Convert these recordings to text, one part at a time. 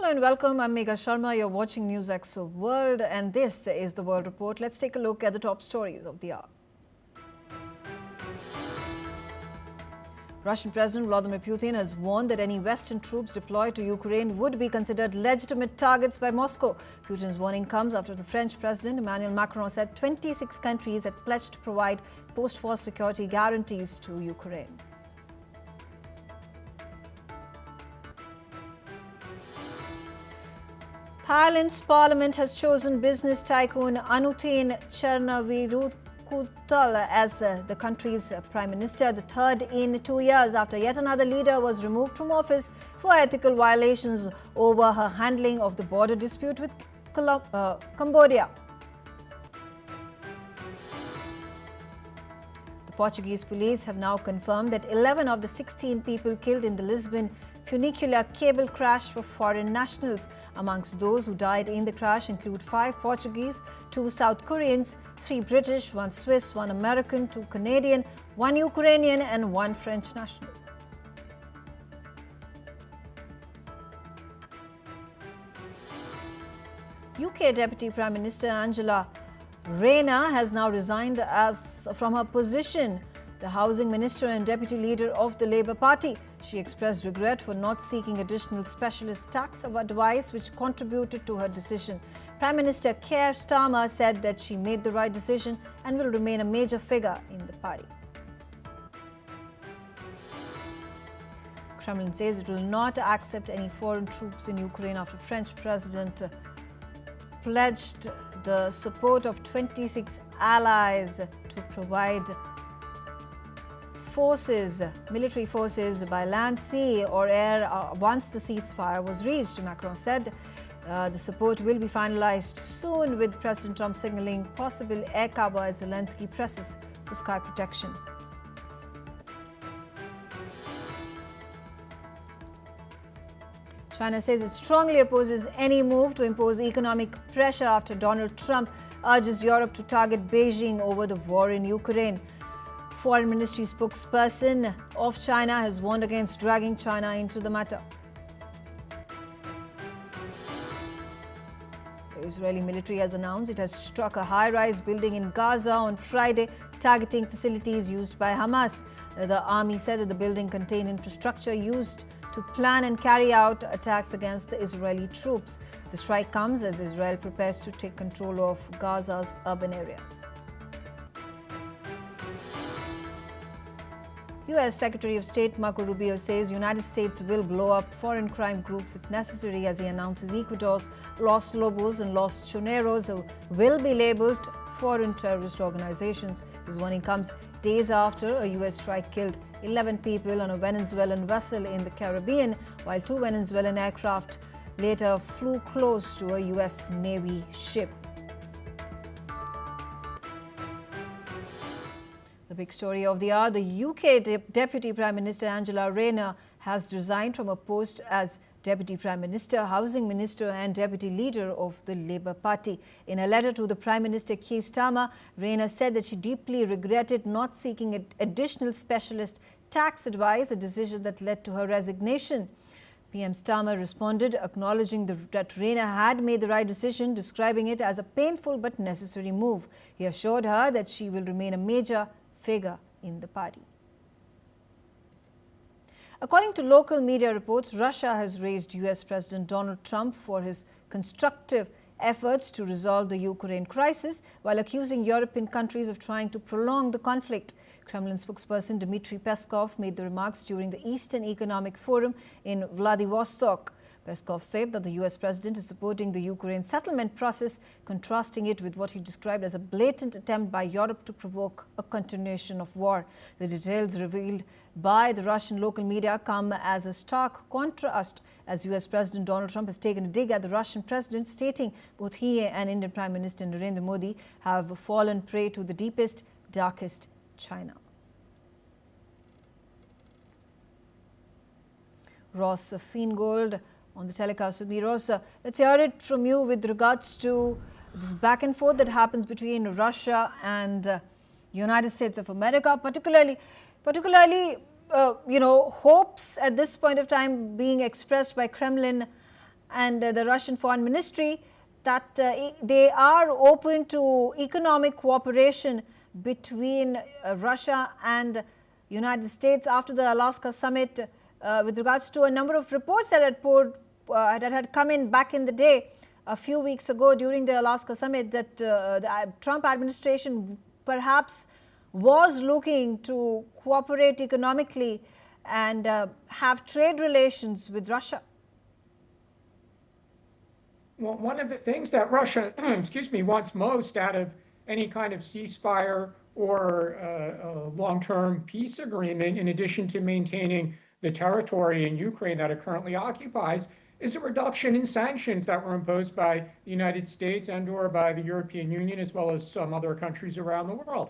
Hello and welcome. I'm Megha Sharma. You're watching NewsX World and this is the World Report. Let's take a look at the top stories of the hour. Russian President Vladimir Putin has warned that any Western troops deployed to Ukraine would be considered legitimate targets by Moscow. Putin's warning comes after the French President Emmanuel Macron said 26 countries had pledged to provide post-war security guarantees to Ukraine. Thailand's parliament has chosen business tycoon Anutin Charnvirakul as the country's prime minister, the third in 2 years after yet another leader was removed from office for ethical violations over her handling of the border dispute with Cambodia. The Portuguese police have now confirmed that 11 of the 16 people killed in the Lisbon funicular cable crash were foreign nationals. Amongst those who died in the crash include 5 Portuguese, 2 South Koreans, 3 British, 1 Swiss, 1 American, 2 Canadian, 1 Ukrainian and 1 French national. UK Deputy Prime Minister Angela Rayner has now resigned from her position. The Housing Minister and Deputy Leader of the Labour Party. She expressed regret for not seeking additional specialist tax advice which contributed to her decision. Prime Minister Keir Starmer said that she made the right decision and will remain a major figure in the party. Kremlin says it will not accept any foreign troops in Ukraine after French President pledged the support of 26 allies to provide military forces by land, sea or air once the ceasefire was reached. Macron said the support will be finalized soon, with President Trump signaling possible air cover as Zelensky presses for sky protection. China says it strongly opposes any move to impose economic pressure after Donald Trump urges Europe to target Beijing over the war in Ukraine. Foreign Ministry spokesperson of China has warned against dragging China into the matter. The Israeli military has announced it has struck a high-rise building in Gaza on Friday, targeting facilities used by Hamas. The army said that the building contained infrastructure used to plan and carry out attacks against the Israeli troops. The strike comes as Israel prepares to take control of Gaza's urban areas. U.S. Secretary of State Marco Rubio says United States will blow up foreign crime groups if necessary, as he announces Ecuador's Los Lobos and Los Choneros will be labeled foreign terrorist organizations. His warning comes days after a U.S. strike killed 11 people on a Venezuelan vessel in the Caribbean, while 2 Venezuelan aircraft later flew close to a U.S. Navy ship. The big story of the hour, the UK Deputy Prime Minister Angela Rayner has resigned from her post as Deputy Prime Minister, Housing Minister and Deputy Leader of the Labour Party. In a letter to the Prime Minister Keir Starmer, Rayner said that she deeply regretted not seeking additional specialist tax advice, a decision that led to her resignation. PM Starmer responded, acknowledging that Rayner had made the right decision, describing it as a painful but necessary move. He assured her that she will remain a major figure in the party. According to local media reports, Russia has raised US President Donald Trump for his constructive efforts to resolve the Ukraine crisis, while accusing European countries of trying to prolong the conflict. Kremlin spokesperson Dmitry Peskov made the remarks during the Eastern Economic Forum in Vladivostok. Peskov said that the US president is supporting the Ukraine settlement process, contrasting it with what he described as a blatant attempt by Europe to provoke a continuation of war. The details revealed by the Russian local media come as a stark contrast, as US President Donald Trump has taken a dig at the Russian president, stating both he and Indian Prime Minister Narendra Modi have fallen prey to the deepest, darkest China. Ross Feingold on the telecast with me. Ross, let's hear it from you with regards to this back and forth that happens between Russia and United States of America, particularly hopes at this point of time being expressed by Kremlin and the Russian Foreign Ministry that they are open to economic cooperation between Russia and United States after the Alaska summit with regards to a number of reports that had come in back in the day a few weeks ago during the Alaska summit that the Trump administration perhaps was looking to cooperate economically and have trade relations with Russia. Well, one of the things that Russia, wants most out of any kind of ceasefire or a long-term peace agreement, in addition to maintaining the territory in Ukraine that it currently occupies, is a reduction in sanctions that were imposed by the United States and/or by the European Union, as well as some other countries around the world.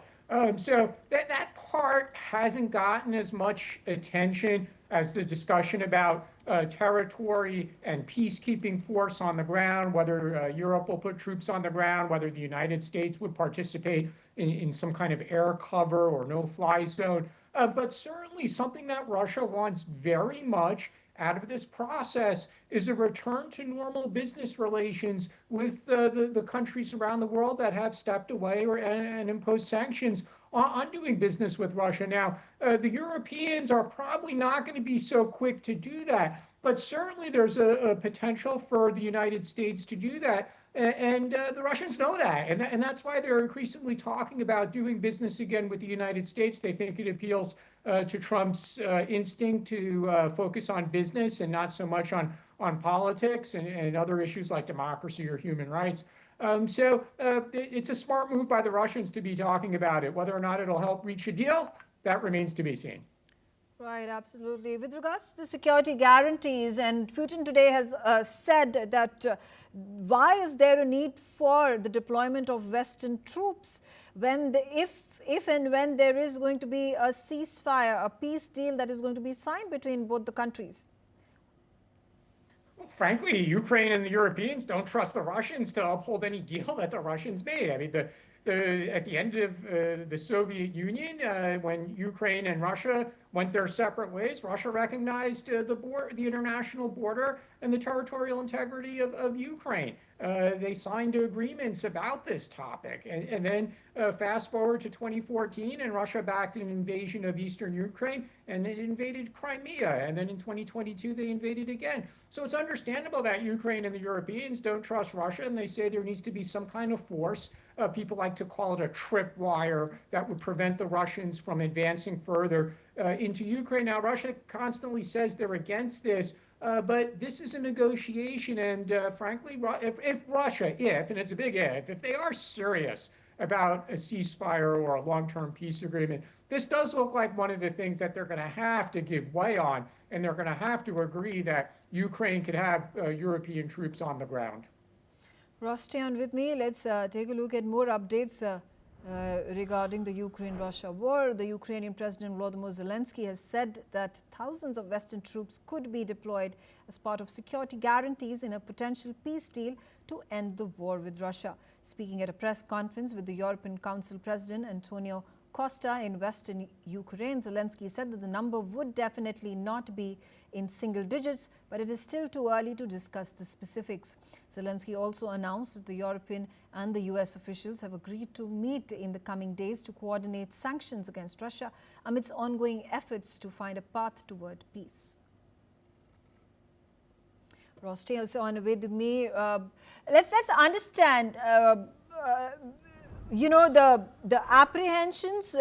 So that part hasn't gotten as much attention as the discussion about territory and peacekeeping force on the ground, whether Europe will put troops on the ground, whether the United States would participate in some kind of air cover or no-fly zone. But certainly something that Russia wants very much out of this process is a return to normal business relations with the countries around the world that have stepped away and imposed sanctions on doing business with Russia. Now, the Europeans are probably not going to be so quick to do that, but certainly there's a potential for the United States to do that. And the Russians know that, and that's why they're increasingly talking about doing business again with the United States. They think it appeals to Trump's instinct to focus on business and not so much on politics and other issues like democracy or human rights. So it's a smart move by the Russians to be talking about it. Whether or not it'll help reach a deal, that remains to be seen. Right, absolutely. With regards to the security guarantees, and Putin today has said that why is there a need for the deployment of Western troops when if and when there is going to be a ceasefire, a peace deal that is going to be signed between both the countries? Frankly, Ukraine and the Europeans don't trust the Russians to uphold any deal that the Russians made. I mean, at the end of the Soviet Union, when Ukraine and Russia went their separate ways, Russia recognized the international border and the territorial integrity of Ukraine. They signed agreements about this topic. And then fast forward to 2014, and Russia backed an invasion of eastern Ukraine, and it invaded Crimea. And then in 2022, they invaded again. So it's understandable that Ukraine and the Europeans don't trust Russia, and they say there needs to be some kind of force. People like to call it a tripwire that would prevent the Russians from advancing further into Ukraine. Now, Russia constantly says they're against this, but this is a negotiation. And frankly, if Russia, and it's a big if they are serious about a ceasefire or a long-term peace agreement, this does look like one of the things that they're going to have to give way on, and they're going to have to agree that Ukraine could have European troops on the ground. Ross, stay on with me. Let's take a look at more updates regarding the Ukraine-Russia war. The Ukrainian President Volodymyr Zelensky has said that thousands of Western troops could be deployed as part of security guarantees in a potential peace deal to end the war with Russia. Speaking at a press conference with the European Council President Antonio Costa in western Ukraine, Zelensky said that the number would definitely not be in single digits, but it is still too early to discuss the specifics. Zelensky also announced that the European and the US officials have agreed to meet in the coming days to coordinate sanctions against Russia amidst ongoing efforts to find a path toward peace. Ross, stay also on with me. Let's understand. The apprehensions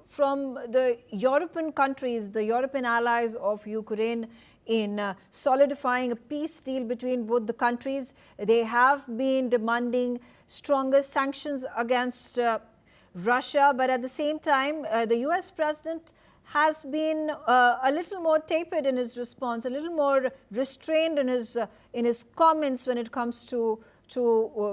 from the European countries, the European allies of Ukraine in solidifying a peace deal between both the countries. They have been demanding stronger sanctions against Russia, but at the same time, the US president has been a little more tapered in his response, a little more restrained in his comments when it comes to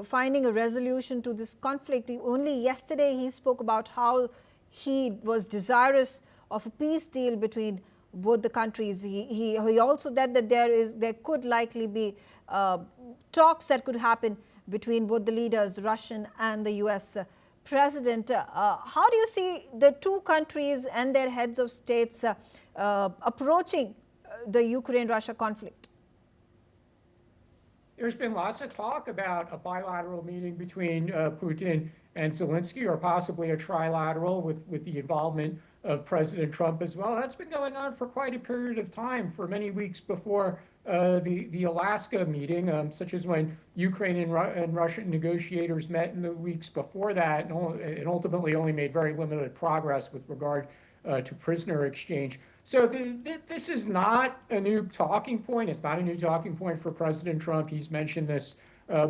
finding a resolution to this conflict. Only yesterday he spoke about how he was desirous of a peace deal between both the countries. He also said that there could likely be talks that could happen between both the leaders, the Russian and the US president. How do you see the two countries and their heads of states approaching the Ukraine-Russia conflict? there's been lots of talk about a bilateral meeting between Putin and Zelensky, or possibly a trilateral with the involvement of President Trump as well. That's been going on for quite a period of time, for many weeks before the Alaska meeting, such as when Ukraine and Russian negotiators met in the weeks before that, and ultimately only made very limited progress with regard to prisoner exchange. So this is not a new talking point. It's not a new talking point for President Trump. He's mentioned this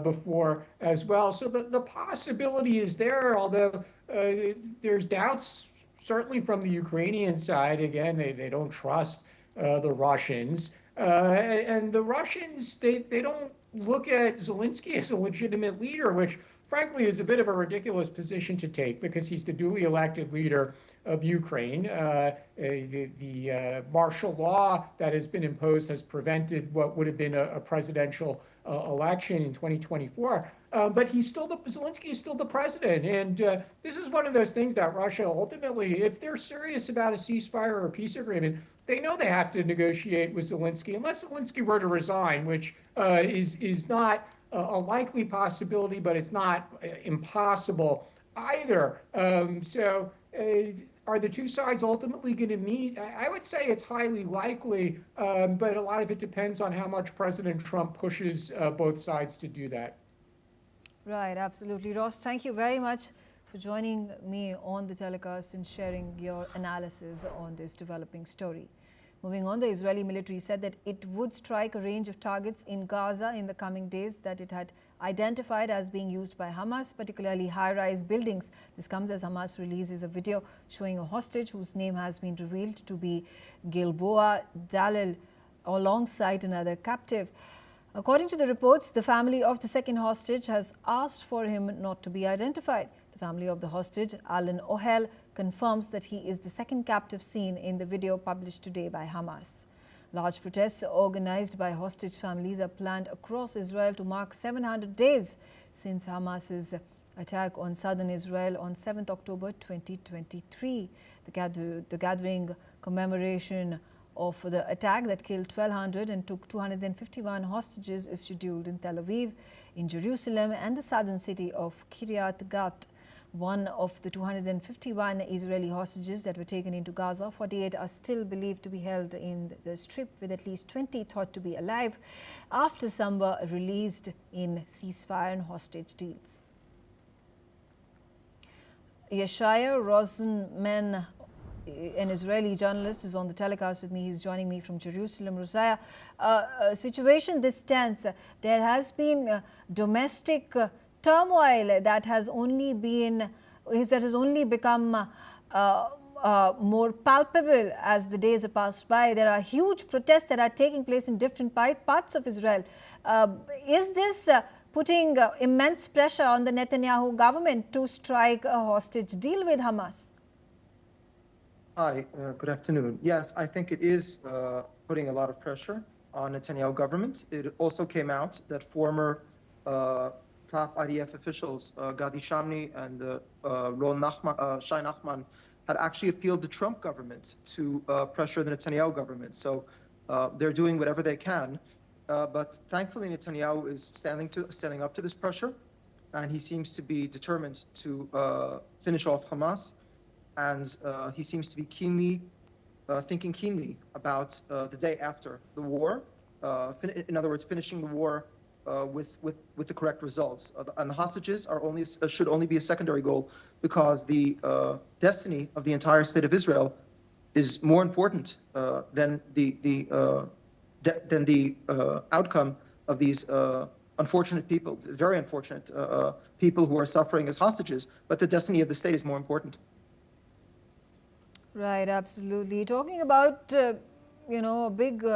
before as well. So the possibility is there, although there's doubts certainly from the Ukrainian side. Again, they don't trust the Russians. And the Russians, they don't look at Zelensky as a legitimate leader, which frankly is a bit of a ridiculous position to take, because he's the duly elected leader of Ukraine. The martial law that has been imposed has prevented what would have been a presidential election in 2024. But Zelensky is still the president. And this is one of those things that Russia ultimately, if they're serious about a ceasefire or a peace agreement, they know they have to negotiate with Zelensky, unless Zelensky were to resign, which is not a likely possibility, but it's not impossible either. So are the two sides ultimately going to meet? I would say it's highly likely, but a lot of it depends on how much President Trump pushes both sides to do that. Right, absolutely. Ross, thank you very much for joining me on the telecast and sharing your analysis on this developing story. Moving on, the Israeli military said that it would strike a range of targets in Gaza in the coming days that it had identified as being used by Hamas, particularly high-rise buildings. This comes as Hamas releases a video showing a hostage whose name has been revealed to be Gilboa-Dalal alongside another captive. According to the reports, the family of the second hostage has asked for him not to be identified. The family of the hostage, Alon Ohel, confirms that he is the second captive seen in the video published today by Hamas. Large protests organized by hostage families are planned across Israel to mark 700 days since Hamas's attack on southern Israel on 7th October 2023. The gathering commemoration of the attack that killed 1,200 and took 251 hostages is scheduled in Tel Aviv, in Jerusalem, and the southern city of Kiryat Gat. One of the 251 Israeli hostages that were taken into Gaza, 48 are still believed to be held in the strip, with at least 20 thought to be alive, after some were released in ceasefire and hostage deals. Yeshaya Rosenman, an Israeli journalist, is on the telecast with me. He's joining me from Jerusalem. Rosaya, situation this tense. There has been domestic turmoil that has only become more palpable as the days have passed by. There are huge protests that are taking place in different parts of Israel. Is this putting immense pressure on the Netanyahu government to strike a hostage deal with Hamas? Hi, good afternoon. Yes, I think it is putting a lot of pressure on Netanyahu government. It also came out that former top IDF officials, Gadi Shamni and Shai Nachman, had actually appealed the Trump government to pressure the Netanyahu government. So they're doing whatever they can. But thankfully, Netanyahu is standing up to this pressure, and he seems to be determined to finish off Hamas. And he seems to be thinking keenly about the day after the war. In other words, finishing the war with the correct results. And the hostages should only be a secondary goal, because the destiny of the entire state of Israel is more important than the outcome of these unfortunate people, very unfortunate people who are suffering as hostages. But the destiny of the state is more important. Right, absolutely. Talking about, a big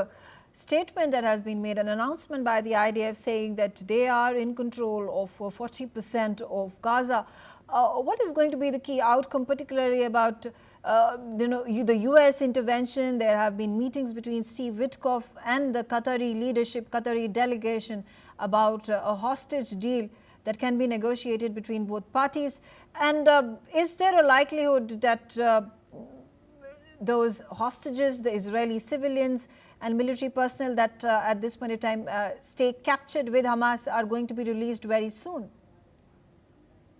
statement that has been made, an announcement by the IDF saying that they are in control of 40% of Gaza. What is going to be the key outcome, particularly about, the U.S. intervention? There have been meetings between Steve Witkoff and the Qatari delegation about a hostage deal that can be negotiated between both parties. And is there a likelihood that those hostages, the Israeli civilians and military personnel that at this point in time stay captured with Hamas are going to be released very soon?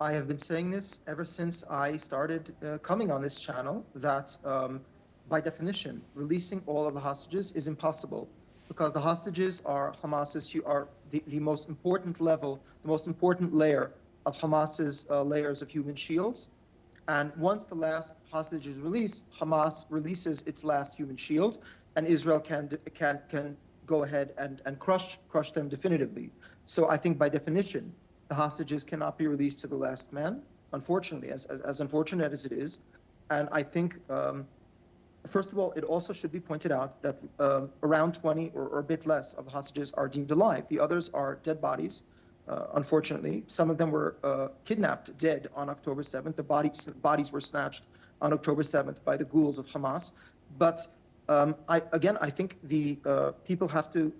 I have been saying this ever since I started coming on this channel, that by definition, releasing all of the hostages is impossible, because the hostages are the most important level, the most important layer of Hamas's layers of human shields. And once the last hostage is released, Hamas releases its last human shield, and Israel can go ahead and crush them definitively. So I think by definition, the hostages cannot be released to the last man, unfortunately, as unfortunate as it is. And I think, first of all, it also should be pointed out that around 20 or a bit less of the hostages are deemed alive. The others are dead bodies, unfortunately. Some of them were kidnapped dead on October 7th. The bodies were snatched on October 7th by the ghouls of Hamas. But I think the people have to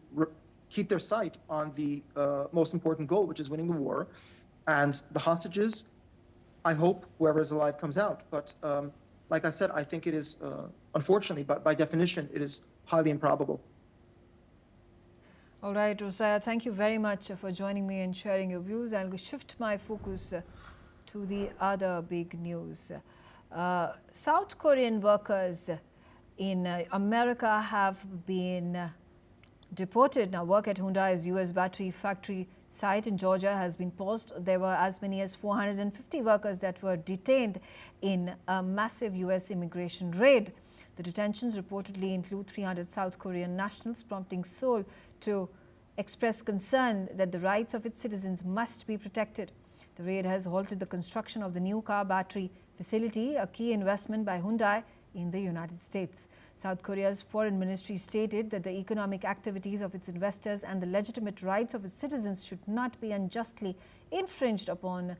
keep their sight on the most important goal, which is winning the war. And the hostages, I hope whoever is alive comes out. But like I said, I think it is, unfortunately, but by definition, it is highly improbable. All right, Rosaya, thank you very much for joining me and sharing your views. I'll shift my focus to the other big news. South Korean workers in America have been deported. Now, work at Hyundai's U.S. battery factory site in Georgia has been paused. There were as many as 450 workers that were detained in a massive U.S. immigration raid. The detentions reportedly include 300 South Korean nationals, prompting Seoul to express concern that the rights of its citizens must be protected. The raid has halted the construction of the new car battery facility, a key investment by Hyundai in the United States. South Korea's foreign ministry stated that the economic activities of its investors and the legitimate rights of its citizens should not be unjustly infringed upon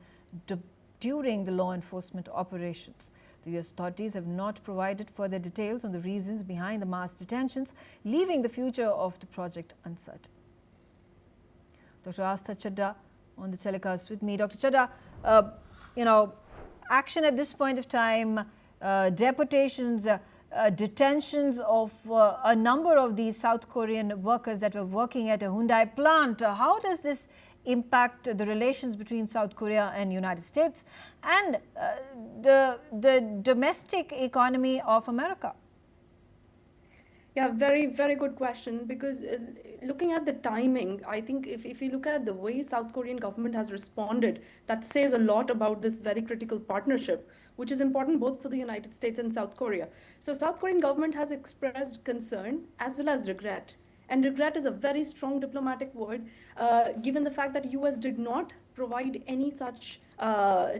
during the law enforcement operations. The U.S. authorities have not provided further details on the reasons behind the mass detentions, leaving the future of the project uncertain. Dr. Astha Chadha on the telecast with me. Dr. Chadha, action at this point of time, deportations, detentions of a number of these South Korean workers that were working at a Hyundai plant. How does this impact the relations between South Korea and United States and the domestic economy of America? Yeah, very, very good question, because looking at the timing, I think if you look at the way South Korean government has responded, that says a lot about this very critical partnership, which is important both for the United States and South Korea. So South Korean government has expressed concern as well as regret. And regret is a very strong diplomatic word, given the fact that US did not provide any such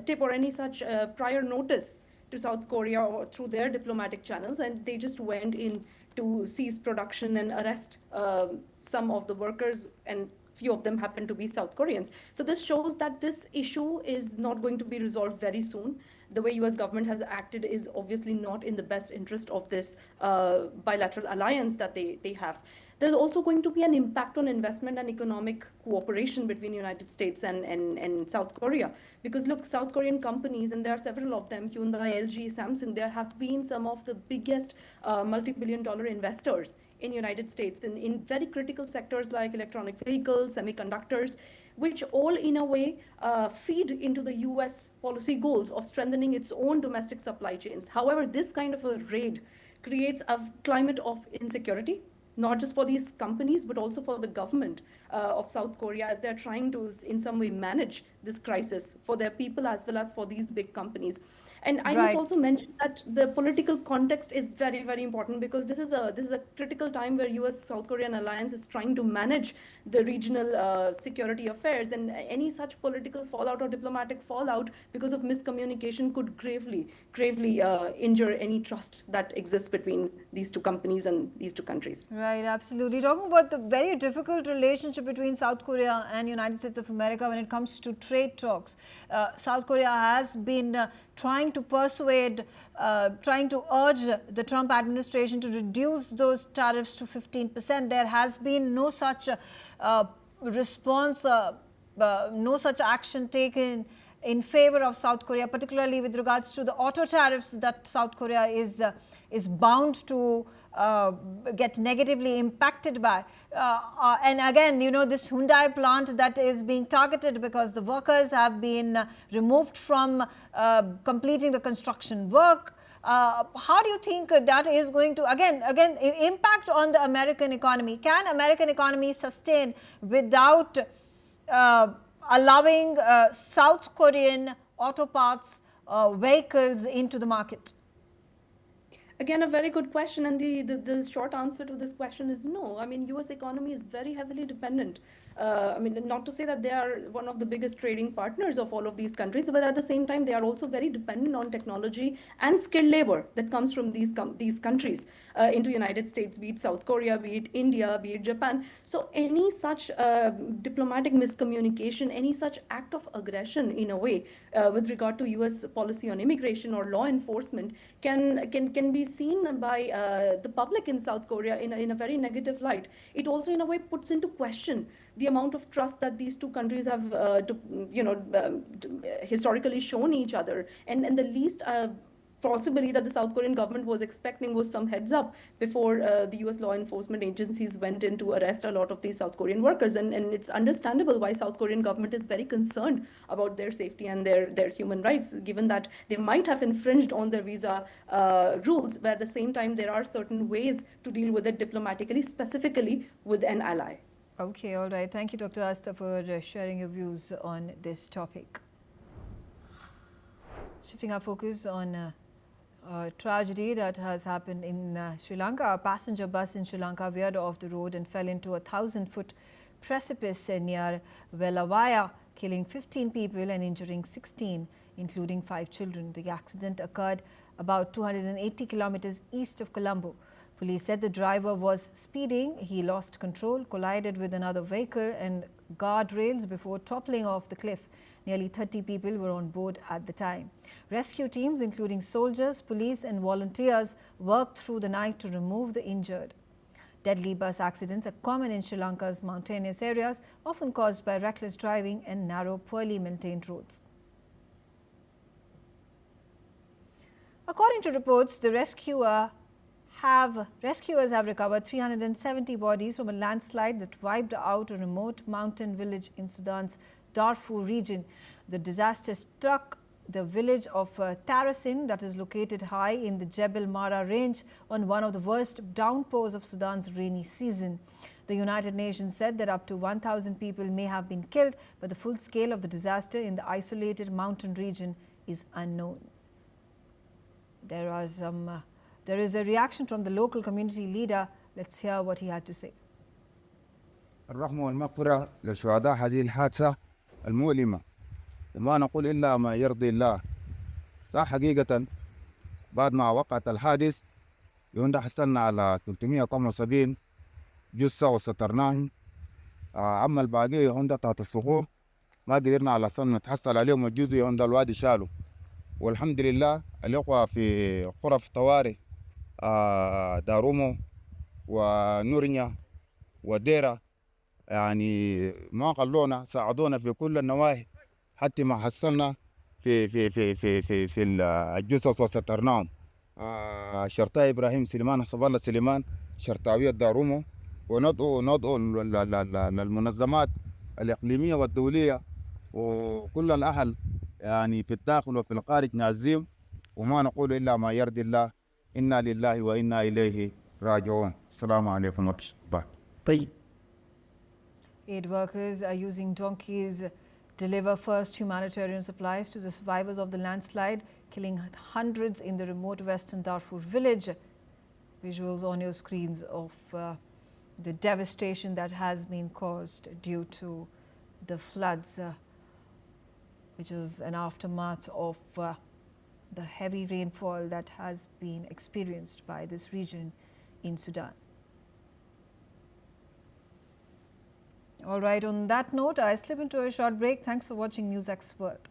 tip or any such prior notice to South Korea or through their diplomatic channels, and they just went in to seize production and arrest some of the workers, and few of them happen to be South Koreans. So this shows that this issue is not going to be resolved very soon. The way US government has acted is obviously not in the best interest of this bilateral alliance that they have. There's also going to be an impact on investment and economic cooperation between the United States and South Korea. Because look, South Korean companies, and there are several of them, Hyundai, LG, Samsung, there have been some of the biggest multi-billion-dollar investors in the United States in very critical sectors like electronic vehicles, semiconductors, which all in a way feed into the US policy goals of strengthening its own domestic supply chains. However, this kind of a raid creates a climate of insecurity, not just for these companies, but also for the government of South Korea, as they're trying to in some way manage this crisis for their people as well as for these big companies. And I must also mention that the political context is very, very important, because this is a critical time where US-South Korean alliance is trying to manage the regional security affairs, and any such political fallout or diplomatic fallout because of miscommunication could gravely injure any trust that exists between these two companies and these two countries. Right, absolutely. Talking about the very difficult relationship between South Korea and United States of America when it comes to trade talks. South Korea has been trying to persuade, trying to urge the Trump administration to reduce those tariffs to 15%. There has been no such response, no such action taken in favor of South Korea, particularly with regards to the auto tariffs that South Korea is bound to get negatively impacted by. And again, you know, this Hyundai plant that is being targeted because the workers have been removed from completing the construction work. How do you think that is going to, again, impact on the American economy? Can American economy sustain without allowing South Korean auto parts vehicles into the market? Again, a very good question, and the short answer to this question is no. I mean, U.S. economy is very heavily dependent. I mean, not to say that they are one of the biggest trading partners of all of these countries, but at the same time, they are also very dependent on technology and skilled labor that comes from these countries into United States, be it South Korea, be it India, be it Japan. So any such diplomatic miscommunication, any such act of aggression in a way with regard to U.S. policy on immigration or law enforcement can be seen by the public in South Korea in a very negative light. It also in a way puts into question the amount of trust that these two countries have historically shown each other, and the least possibly that the South Korean government was expecting was some heads up before the US law enforcement agencies went in to arrest a lot of these South Korean workers. And it's understandable why South Korean government is very concerned about their safety and their human rights, given that they might have infringed on their visa rules, but at the same time, there are certain ways to deal with it diplomatically, specifically with an ally. Okay, all right. Thank you, Dr. Asta, for sharing your views on this topic. Shifting our focus on a tragedy that has happened in Sri Lanka. A passenger bus in Sri Lanka veered off the road and fell into a 1,000-foot precipice near Velavaya, killing 15 people and injuring 16, including 5 children. The accident occurred about 280 kilometers east of Colombo. Police said the driver was speeding. He lost control, collided with another vehicle and guardrails before toppling off the cliff. Nearly 30 people were on board at the time. Rescue teams, including soldiers, police and volunteers, worked through the night to remove the injured. Deadly bus accidents are common in Sri Lanka's mountainous areas, often caused by reckless driving and narrow, poorly maintained roads. According to reports, the rescuers have recovered 370 bodies from a landslide that wiped out a remote mountain village in Sudan's Darfur region. The disaster struck the village of Tarasin, that is located high in the Jebel Mara range, on one of the worst downpours of Sudan's rainy season. The United Nations said that up to 1,000 people may have been killed, but the full scale of the disaster in the isolated mountain region is unknown. There is a reaction from the local community leader. Let's hear what he had to say. الرحمة والمغفرة لشهداء هذه الحادثة المؤلمة. ما نقول إلا ما يرضي الله. صح حقيقة بعد ما وقعت الحادث يوندا حصلنا على 375 جثة وسترناهم. أما الباقي يوندا تحت الصخور ما قدرنا على أصلا نتحصل عليهم الجزء يوندا الوادي شالوا. والحمد لله الأخوة في غرف طوارئ دارومو ونورنيا وديرة يعني ما قلونا، ساعدونا في كل النواحي حتى ما حصلنا في الجثث وسترناهم. شرطاوي إبراهيم سليمان، حسب الله سليمان، شرطاوية دارومو، وندعو المنظمات الإقليمية والدولية وكل الأهل يعني في الداخل وفي الخارج نعزيهم، وما نقول إلا ما يرضي الله. إنا لله وإنا إليه راجعون. السلام عليكم ورحمة الله. طيب. Aid workers are using donkeys deliver first humanitarian supplies to the survivors of the landslide, killing hundreds in the remote western Darfur village. Visuals on your screens of the devastation that has been caused due to the floods, which is an aftermath of the heavy rainfall that has been experienced by this region in Sudan. All right, on that note, I slip into a short break. Thanks for watching NewsX World.